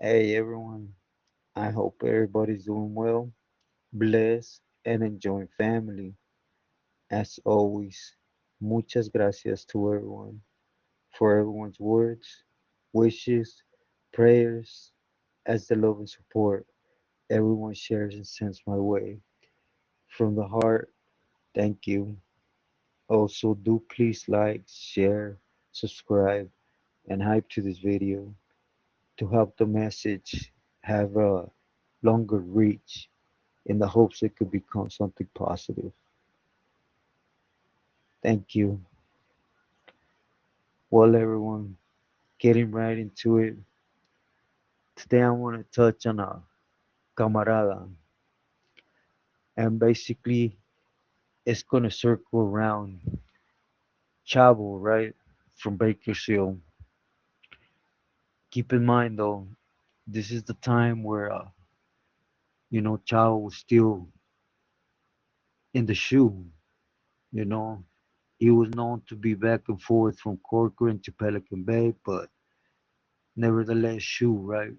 Hey everyone, I hope everybody's doing well, blessed, and enjoying family. As always, muchas gracias to everyone for everyone's words, wishes, prayers, as the love and support everyone shares and sends my way. From the heart, thank you. Also, do please like, share, subscribe, and hype to this video to help the message have a longer reach in the hopes it could become something positive. Thank you. Well, everyone, getting right into it. Today, I want to touch on a camarada, and basically, it's going to circle around Chavo, right? From Bakers Eme. Keep in mind, though, this is the time where, Chavo was still in the shoe, you know. He was known to be back and forth from Corcoran to Pelican Bay, but nevertheless, shoe, right?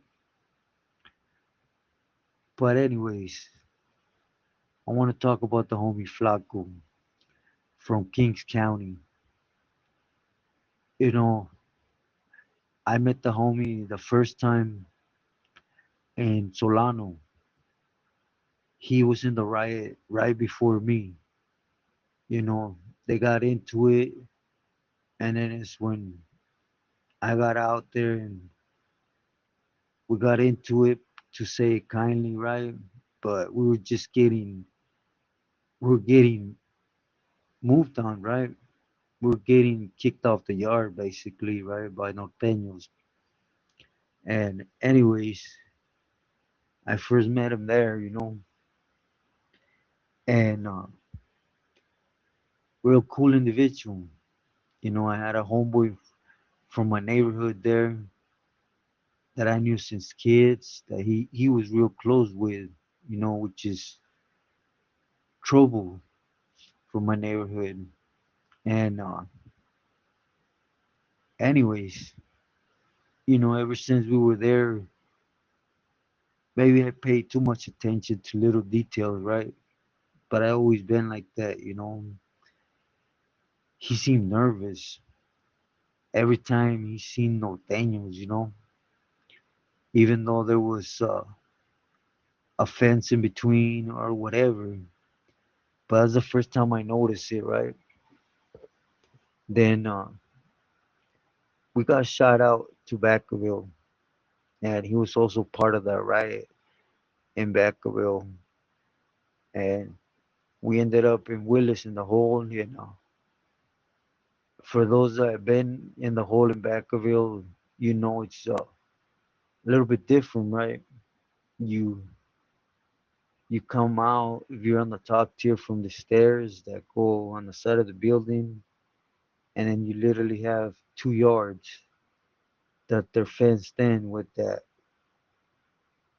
But anyways, I want to talk about the homie Flaco from Kings County. You know, I met the homie the first time in Solano. He was in the riot right before me. You know, they got into it, and then it's when I got out there and we got into it to say it kindly, right? But we were getting moved on, right? We were getting kicked off the yard, basically, right, by norteños. And anyways, I first met him there, and real cool individual. I had a homeboy from my neighborhood there that I knew since kids that he was real close with, which is trouble from my neighborhood. And anyways, ever since we were there, maybe I paid too much attention to little details, right? But I always been like that. He seemed nervous every time he seen norteños, even though there was a fence in between or whatever. But that's the first time I noticed it, right? Then we got shot out to Vacaville, and he was also part of that riot in Vacaville. And we ended up in Willis in the hole. For those that have been in the hole in Vacaville, it's a little bit different, right? You you come out if you're on the top tier from the stairs that go on the side of the building, and then you literally have 2 yards that they're fenced in with that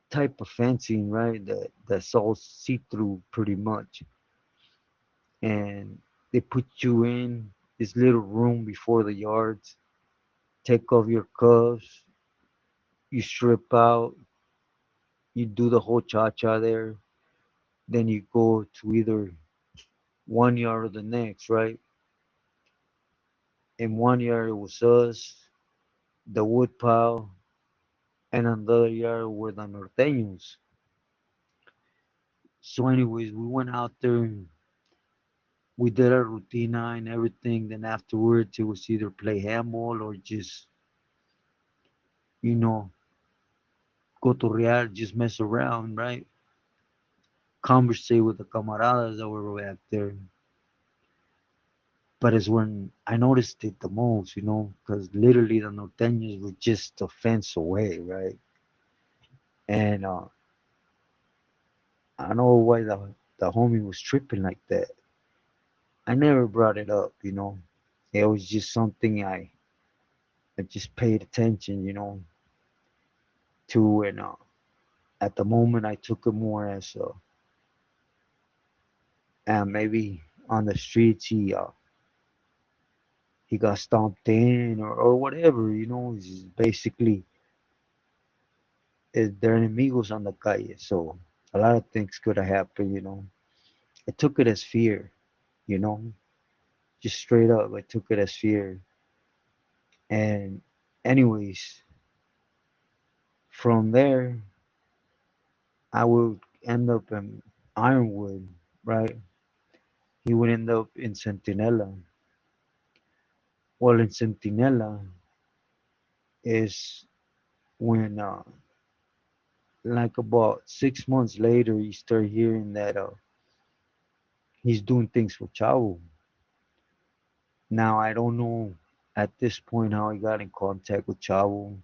type of fencing, right? That's all see through pretty much. And they put you in this little room before the yards, take off your cuffs, you strip out, you do the whole cha cha there, then you go to either one yard or the next, right? In one yard it was us, the wood pile, and on the other yard were the norteños. So anyways, we went out there and we did our rutina and everything. Then afterwards, it was either play handball or just, you know, go to Real, just mess around, right? Conversate with the camaradas that were back there. But it's when I noticed it the most, because literally the norteños were just a fence away, right? And I don't know why the homie was tripping like that. I never brought it up. It was just something I just paid attention, to, and at the moment I took it more as and maybe on the streets he got stomped in or whatever, it's just basically they're enemigos on the calle, so a lot of things could have happened. I took it as fear, you know, just straight up. I took it as fear. And, anyways, from there, I would end up in Ironwood, right? He would end up in Centinela. Well, in Centinela is when, like about 6 months later, you start hearing that he's doing things for Chavo. Now, I don't know at this point how he got in contact with Chavo.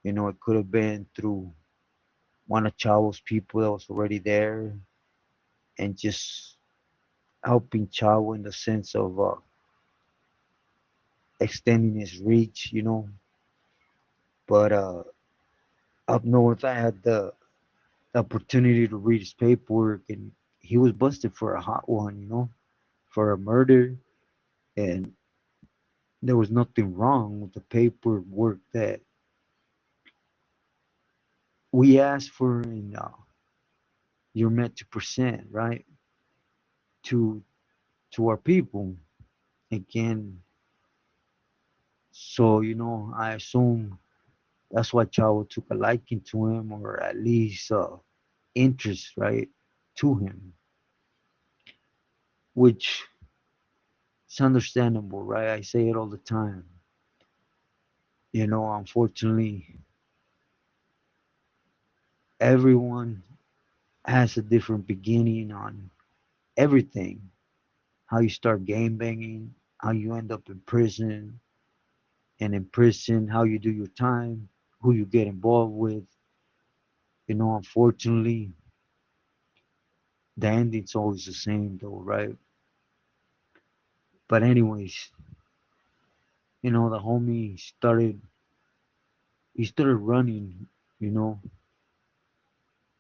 It could have been through one of Chavo's people that was already there and just helping Chavo in the sense of extending his reach. But up north, I had the opportunity to read his paperwork, and he was busted for a hot one, for a murder, and there was nothing wrong with the paperwork that we asked for, and you're meant to present, right, to to our people. Again, so I assume that's why Chavo took a liking to him, or at least interest, right, to him, which is understandable, right? I say it all the time. Unfortunately, everyone has a different beginning on everything. How you start game banging, how you end up in prison, and in prison, how you do your time, who you get involved with. Unfortunately, the ending's always the same, though, right? But anyways, the homie he started running, you know,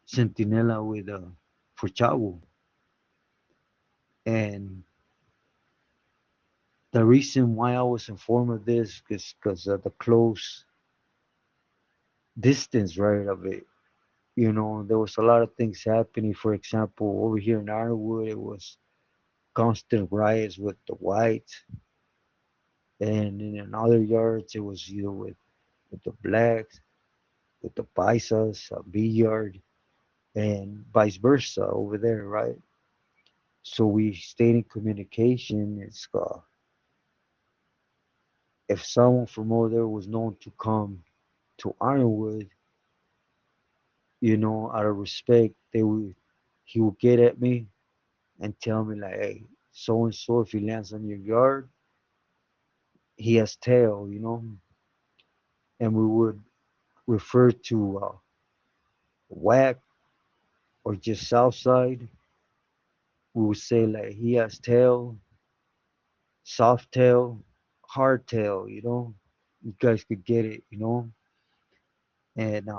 Centinela with for Chavo, and the reason why I was informed of this is because of the close distance, right, of it. There was a lot of things happening. For example, over here in Ironwood, it was constant riots with the whites, and in other yards, it was either with the blacks, with the paisas, a B yard, and vice versa over there, right? So we stayed in communication. If someone from over there was known to come to Ironwood, out of respect, he would get at me and tell me like, hey, so and so, if he lands on your yard, he has tail. And we would refer to whack or just south side. We would say like he has tail, soft tail, hard tail. You guys could get it. And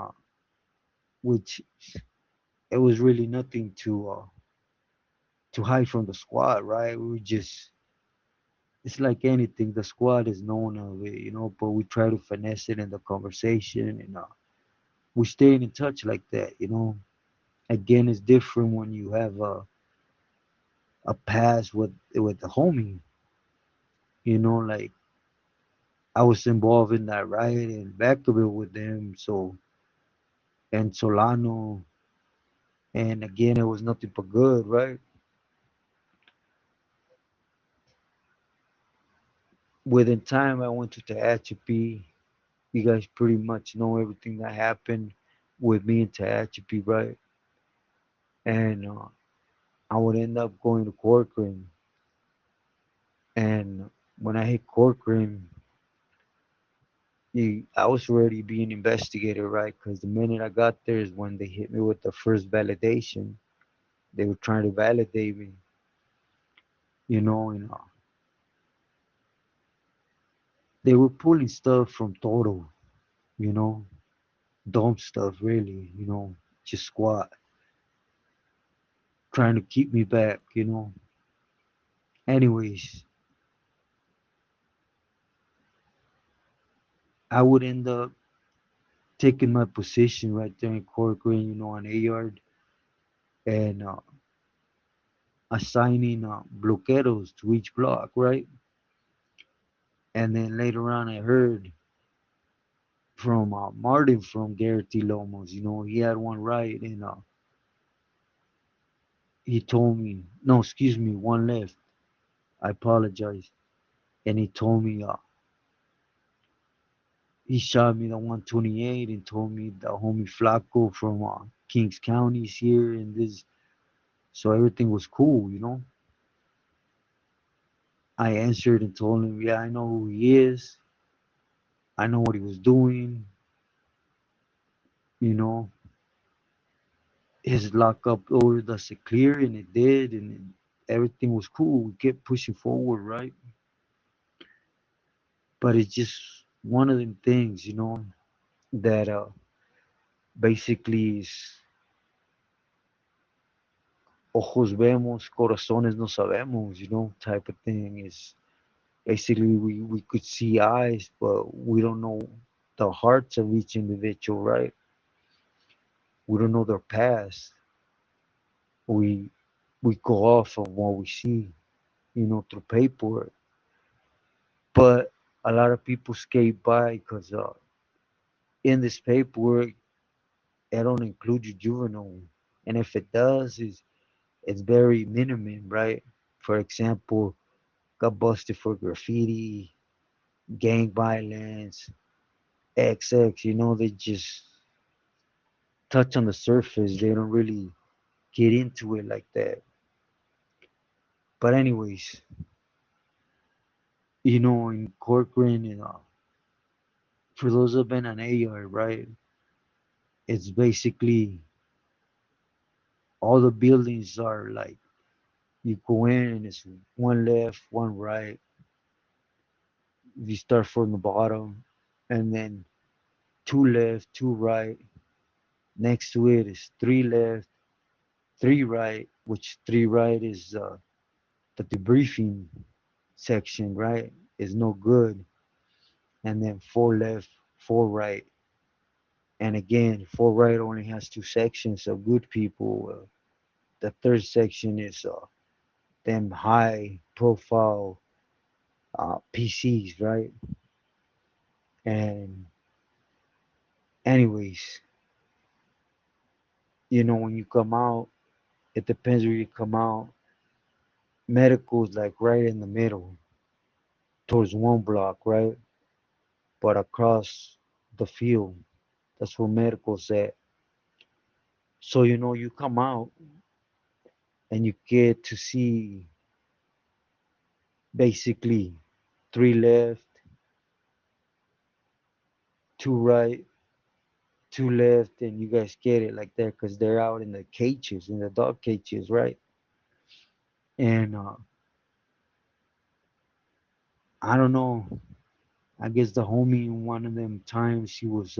which it was really nothing to hide from the squad, right? We were just it's like anything. The squad is known of it, but we try to finesse it in the conversation, and we stayed in touch like that. Again, it's different when you have a past with the homie. Like I was involved in that riot in Vacaville with them, so and Solano, and again, it was nothing but good, right? Within time, I went to Tehachapi. You guys pretty much know everything that happened with me in Tehachapi, right? And I would end up going to Corcoran. And when I hit Corcoran, I was already being investigated, right? Because the minute I got there is when they hit me with the first validation. They were trying to validate me, and they were pulling stuff from Toro, you know, dumb stuff, really, just squat, trying to keep me back. Anyways, I would end up taking my position right there in Corcoran, on A yard, and assigning bloqueros to each block, right? And then later on, I heard from Martin from Garrity Lomos, he had one right, and he told me, no, excuse me, one left. I apologize. And he told me, he shot me the 128 and told me the homie Flaco from Kings County is here and this. So everything was cool. I answered and told him, yeah, I know who he is. I know what he was doing. You know, his lockup order doesn't clear, and it did, and everything was cool. We kept pushing forward, right? But it's just one of them things, that basically is ojos vemos, corazones no sabemos, type of thing. Is basically we could see eyes, but we don't know the hearts of each individual, right? We don't know their past. We we go off of what we see, through paperwork. But a lot of people skate by because in this paperwork it don't include your juvenile, and if it does, it's very minimum, right? For example, got busted for graffiti, gang violence, XX. They just touch on the surface. They don't really get into it like that. But anyways, in Corcoran, for those who've been an AR, right? It's basically all the buildings are like you go in and it's one left, one right. You start from the bottom, and then two left, two right. Next to it is three left, three right, which three right is the debriefing section, right? Is no good. And then four left, four right. And again, four right only has two sections of good people. The third section is them high profile PCs, right? And anyways, when you come out, it depends where you come out. Medical is like right in the middle, towards one block, right? But across the field, that's where medical's at. So you come out and you get to see basically three left, two right, two left, and you guys get it like that because they're out in the cages, in the dog cages, right? And I don't know. I guess the homie in one of them times he was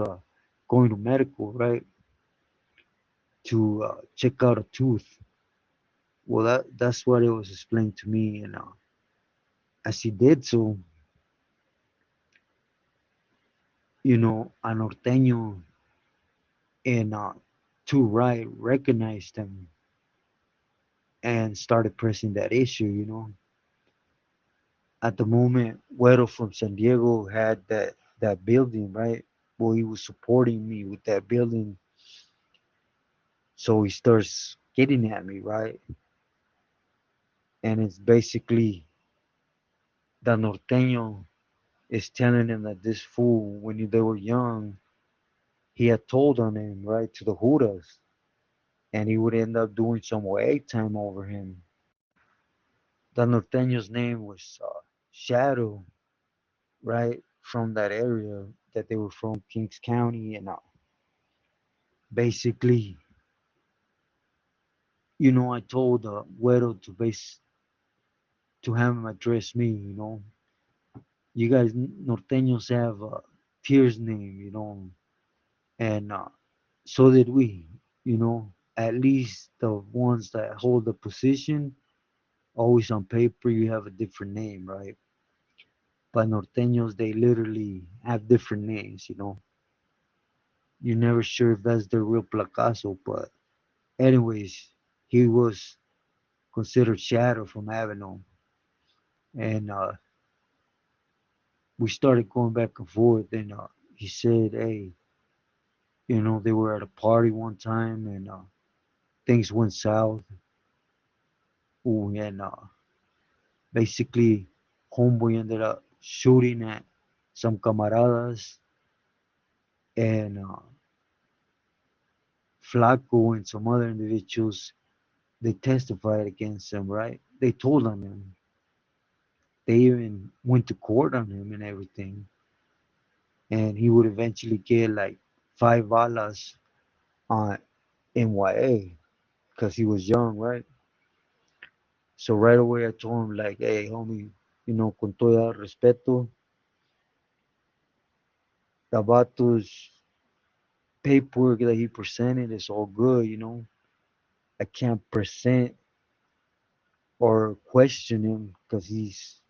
going to medical, right, to check out a tooth. Well, that's what it was explained to me, and as he did so, a norteño in two right recognized him and started pressing that issue. At the moment, Güero from San Diego had that building, right? Well, he was supporting me with that building, so he starts getting at me, right? And it's basically the norteño is telling him that this fool, when they were young, he had told on him, right, to the Judas, and he would end up doing some way time over him. The norteño's name was Shadow, right, from that area that they were from, Kings County, and basically, I told Güero to have him address me. You guys norteños have Tier's name, and so did we. At least the ones that hold the position, always on paper you have a different name, right? But norteños, they literally have different names. You're never sure if that's the real Placaso, but anyways, he was considered Shadow from Avenue, and we started going back and forth. And he said, "Hey, they were at a party one time, and things went south. Ooh, and basically, homeboy ended up shooting at some camaradas, and Flaco and some other individuals they testified against him. Right? They told on him. They even went to court on him and everything, and he would eventually get like 5 balas on NYA because he was young, right? So right away I told him like, hey, homie, con todo respeto, the vato's paperwork that he presented is all good. I can't present or question him because he's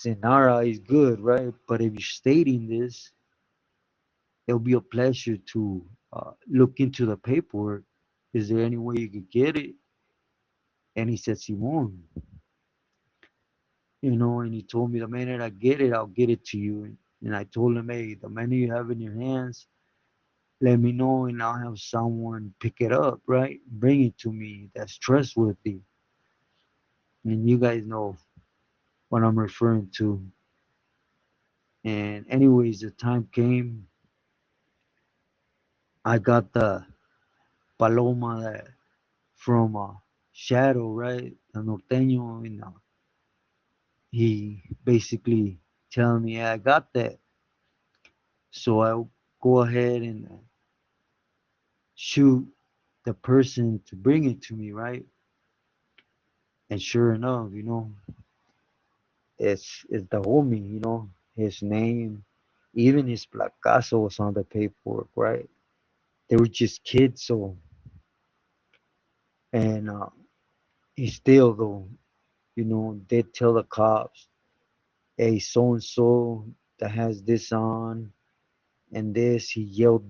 in our eyes good, right? But if you're stating this, it'll be a pleasure to look into the paperwork. Is there any way you could get it? And he said, Simon, and he told me the minute I get it, I'll get it to you. And I told him, hey, the minute you have in your hands, let me know and I'll have someone pick it up, right? Bring it to me. That's trustworthy. And you guys know what I'm referring to. And anyways, the time came. I got the paloma that from Shadow, right? The norteño, and he basically telling me, yeah, I got that. So I go ahead and shoot the person to bring it to me, right? And sure enough, it's the homie, his name, even his placazo was on the paperwork, right? They were just kids, so and he still though, did tell the cops, hey, so and so that has this on and this, he yelled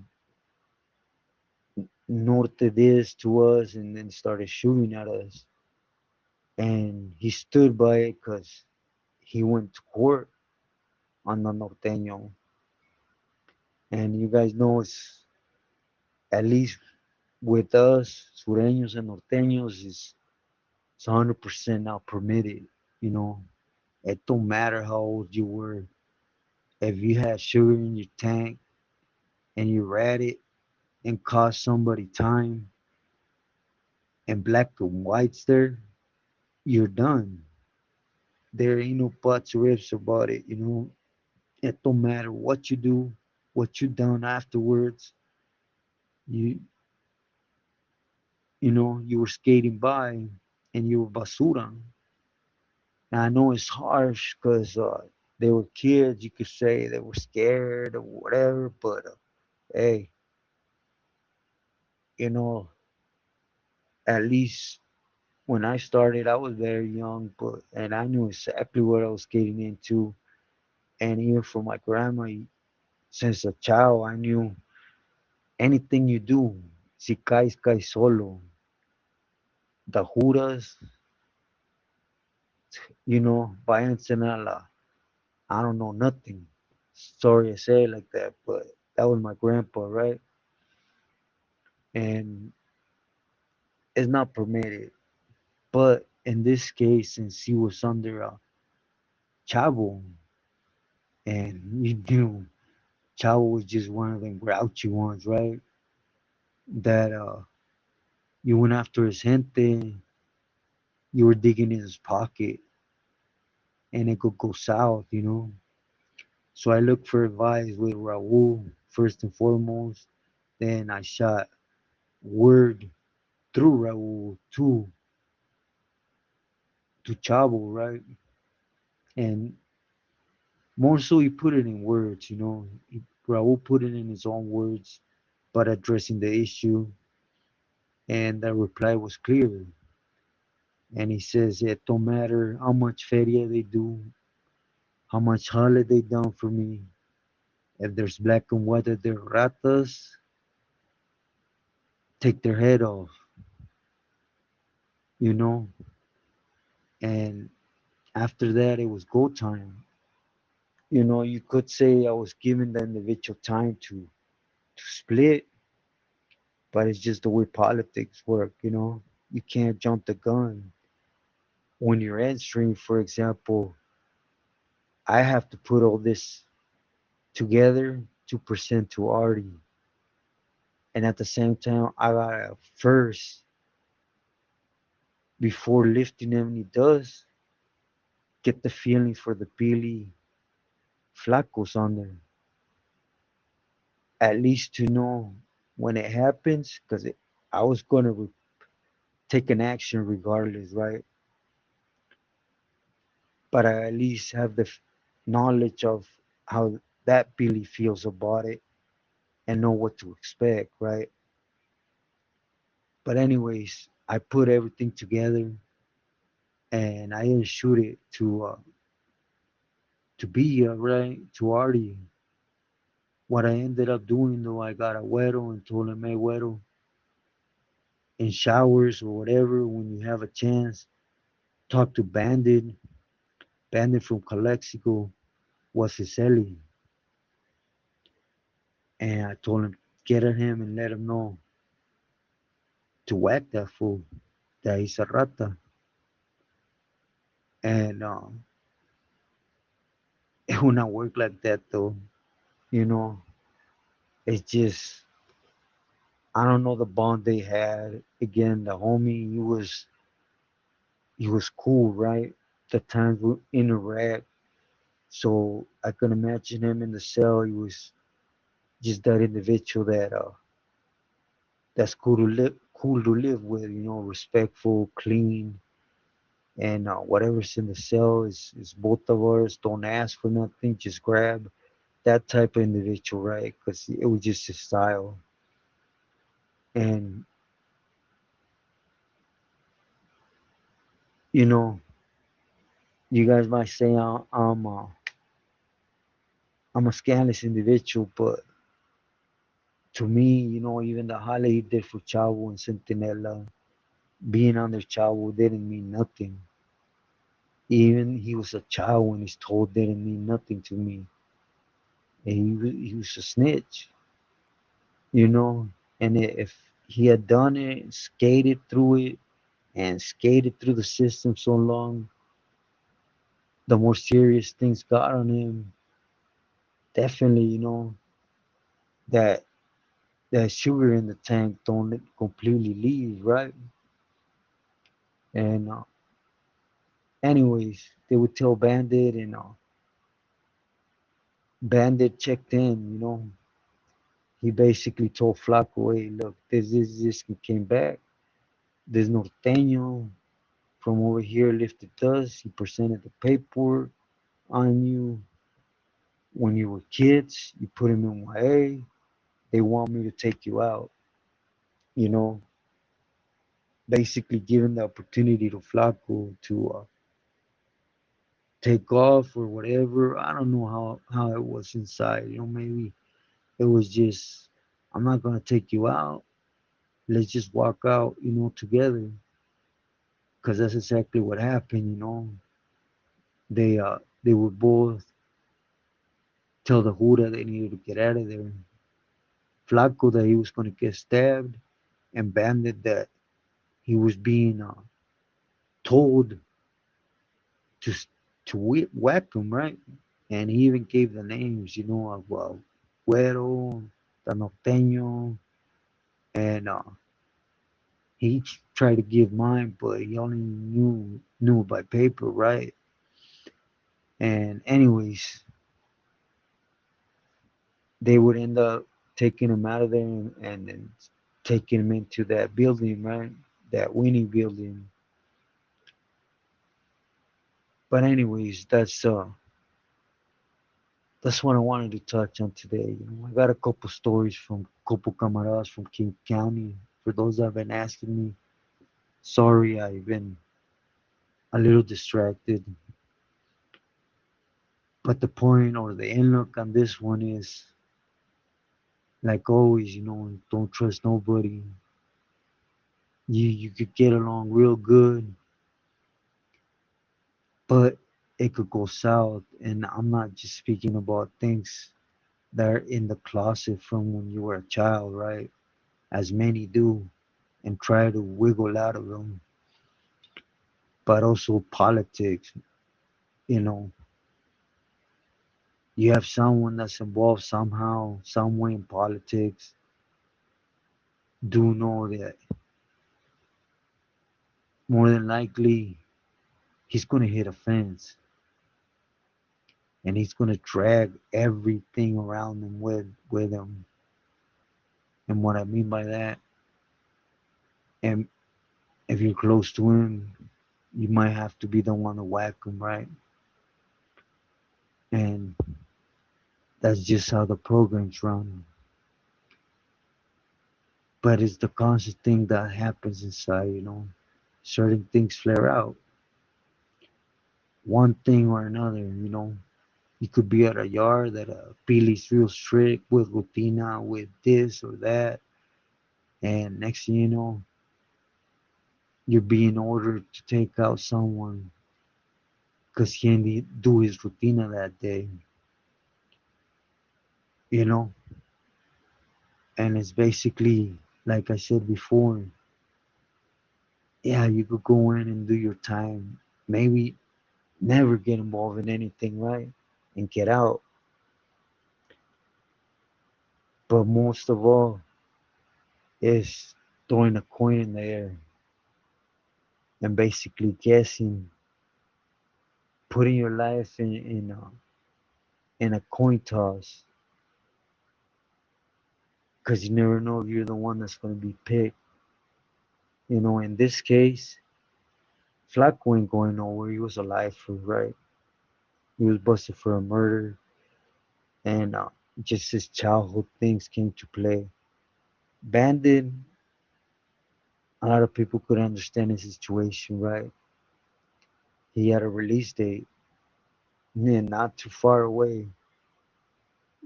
norte this to us and then started shooting at us. And he stood by it because he went to court on the norteño. And you guys know it's at least with us, sureños and norteños, it's 100% now permitted. You know, it don't matter how old you were. If you had sugar in your tank and you rat it and cost somebody time and black and whites there, you're done. There ain't no buts or ifs about it. It don't matter what you do, what you done afterwards. You you were skating by and you were basura. And I know it's harsh because they were kids. You could say they were scared or whatever, but hey, you know, at least when I started, I was very young, but and I knew exactly what I was getting into. And even for my grandma, since a child, I knew anything you do, si caes, caes solo. The juras, váyanse a la, I don't know nothing. Sorry I say it like that, but that was my grandpa, right? And it's not permitted. But in this case, since he was under Chavo, and you knew Chavo was just one of them grouchy ones, right? That you went after his gente, you were digging in his pocket, and it could go south. So I looked for advice with Raul first and foremost. Then I shot word through Raul to Chavo, right? And more so, he put it in words. Raul put it in his own words, but addressing the issue, and the reply was clear. And he says, it don't matter how much feria they do, how much holiday done for me. If there's black and white that they're ratas, take their head off, you know. And after that, it was go time. You could say I was giving the individual time to split, but it's just the way politics work. You can't jump the gun. When you're answering, for example, I have to put all this together to present to Artie. And at the same time, I gotta first, before lifting him, he does get the feeling for the Billy Flacos on there. At least to know when it happens, because I was gonna take an action regardless, right? But I at least have the knowledge of how that Billy feels about it and know what to expect, right? But anyways, I put everything together and I didn't shoot it to be right to Artie. What I ended up doing though, I got a Güero and told him, hey, Güero, in showers or whatever, when you have a chance, talk to Bandit. Bandit from Calexico was his Ellie. And I told him, get at him and let him know to whack that fool, that he's a rata. And it will not work like that though. You know, it's just, I don't know the bond they had. Again, the homie, he was cool, right? The times we interact. So I could imagine him in the cell. He was just that individual that's cool to live with. Respectful, clean, and whatever's in the cell is both of ours. Don't ask for nothing, just grab. That type of individual, right? Because it was just his style. And you know, you guys might say I'm a scandalous individual, but to me, even the holla he did for Chavo and Centinela, being under Chavo didn't mean nothing. Even he was a child when he's told didn't mean nothing to me. And he was a snitch, you know. And if he had done it, skated through it, and skated through the system so long, the more serious things got on him. Definitely, that that sugar in the tank don't completely leave, right? And anyways, they would tell Bandit, and Bandit checked in. He basically told Flaco, hey, look, this came back. This norteño from over here lifted us. He presented the paperwork on you when you were kids. You put him in YA. They want me to take you out. You know, basically giving the opportunity to Flaco to take off or whatever. I don't know how it was inside. Maybe it was just, I'm not gonna take you out. Let's just walk out, together. Because that's exactly what happened. They would both tell the Huda they needed to get out of there. Flaco that he was gonna get stabbed, and Bandit that he was being told to whack him, right? And he even gave the names, of Güero, the Norteño, and he tried to give mine, but he only knew by paper, right? And anyways, they would end up taking him out of there and then taking him into that building, right? That Winnie building. But anyways, that's what I wanted to touch on today. I got a couple stories from couple camaradas from King County. For those that have been asking me, sorry I've been a little distracted. But the point or the end look on this one is like always, don't trust nobody. You could get along real good, but it could go south. And I'm not just speaking about things that are in the closet from when you were a child, right? As many do, and try to wiggle out of them. But also politics, you know. You have someone that's involved somehow, some way in politics. Do know that more than likely he's gonna hit a fence, and he's gonna drag everything around him with him. And what I mean by that, and if you're close to him, you might have to be the one to whack him, right? And that's just how the programs run. But it's the constant thing that happens inside. Certain things flare out, one thing or another. You could be at a yard that Billy's real strict with rutina, with this or that, and next thing you know, you're being ordered to take out someone because he didn't do his rutina that day, you know? And it's basically, like I said before, yeah, you could go in and do your time. Maybe never get involved in anything, right? And get out. But most of all, is throwing a coin in the air and basically guessing, putting your life in a coin toss, because you never know if you're the one that's going to be picked. In this case, Flaco ain't going nowhere. He was alive for right. He was busted for a murder, and just his childhood things came to play. Bandit, a lot of people could understand his situation, right? He had a release date, and not too far away,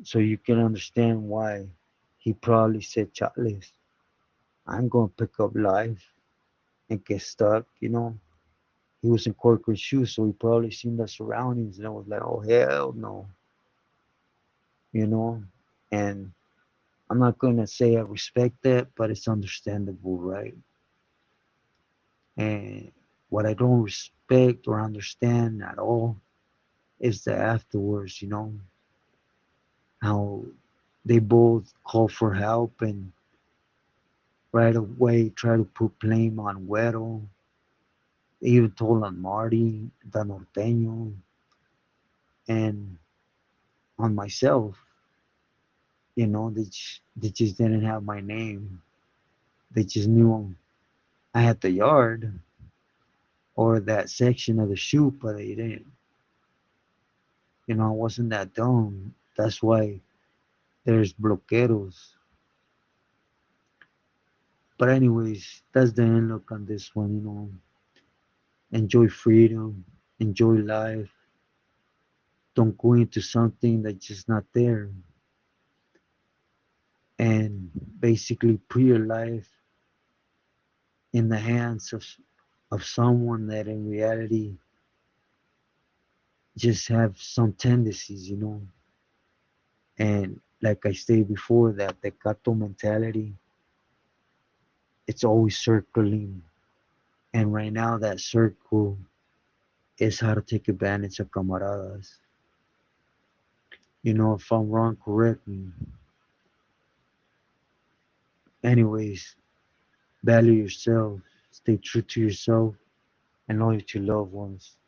so you can understand why he probably said, "Chales, I'm gonna pick up life and get stuck." He was in corporate shoes, so he probably seen the surroundings and I was like, "Oh hell no," you know. And I'm not gonna say I respect that, but it's understandable, right? And what I don't respect or understand at all is the afterwards, how they both call for help and right away try to put blame on Güero. They even told on Marty, the Norteño, and on myself. They just didn't have my name. They just knew I had the yard or that section of the shoot, but they didn't. I wasn't that dumb. That's why there's bloqueros. But anyways, that's the end look on this one. Enjoy freedom, enjoy life. Don't go into something that's just not there. And basically put your life in the hands of someone that in reality just have some tendencies. And like I stated before, that the gato mentality, it's always circling. And right now that circle is how to take advantage of camaradas. If I'm wrong, correct me. Anyways, value yourself, stay true to yourself, and loyal to loved ones.